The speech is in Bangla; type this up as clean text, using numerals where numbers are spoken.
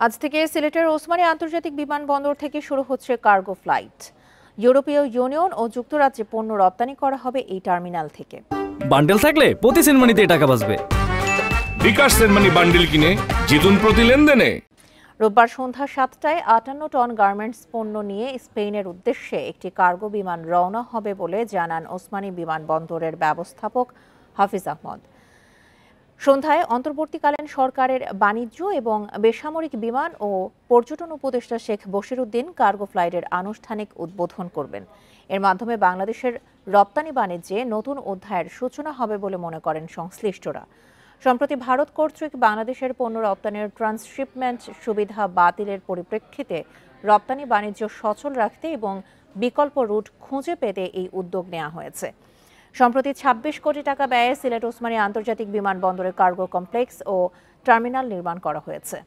আজ থেকে সিলেটের ওসমানী আন্তর্জাতিক বিমানবন্দর থেকে শুরু হচ্ছে কার্গো ফ্লাইট। ইউরোপীয় ইউনিয়ন ও যুক্তরাজ্যে পণ্য রপ্তানি করা হবে এই টার্মিনাল থেকে। বান্ডেল থাকলে প্রতি সেনমানিতে টাকা বাঁচবে। বিকাশ সেনমানি বান্ডেল কিনে জিতুন প্রতি লেনদেনে। রোববার সন্ধ্যা 7টায় 58 টন গার্মেন্টস পণ্য নিয়ে স্পেনের উদ্দেশ্যে একটি কার্গো বিমান রওনা হবে বলে জানান ওসমানী বিমানবন্দরের ব্যবস্থাপক হাফিজ আহমদ। সন্ধ্যায় অন্তর্বর্তীকালীন সরকারের বাণিজ্য এবং বেসামরিক বিমান ও পর্যটন উপদেষ্টা শেখ বশিরউদ্দিন কার্গো ফ্লাইটের আনুষ্ঠানিক উদ্বোধন করবেন। এর মাধ্যমে বাংলাদেশের রপ্তানি বাণিজ্যে নতুন অধ্যায়ের সূচনা হবে বলে মনে করেন সংশ্লিষ্টরা। সম্প্রতি ভারত কর্তৃক বাংলাদেশের পণ্য রপ্তানির ট্রান্সশিপমেন্ট সুবিধা বাতিলের পরিপ্রেক্ষিতে রপ্তানি বাণিজ্য সচল রাখতে এবং বিকল্প রুট খুঁজে পেতে এই উদ্যোগ নেওয়া হয়েছে। সম্প্রতি ২৬ কোটি টাকা ব্যয়ে সিলেট ওসমানী আন্তর্জাতিক বিমানবন্দরে কার্গো কমপ্লেক্স ও টার্মিনাল নির্মাণ করা হয়েছে।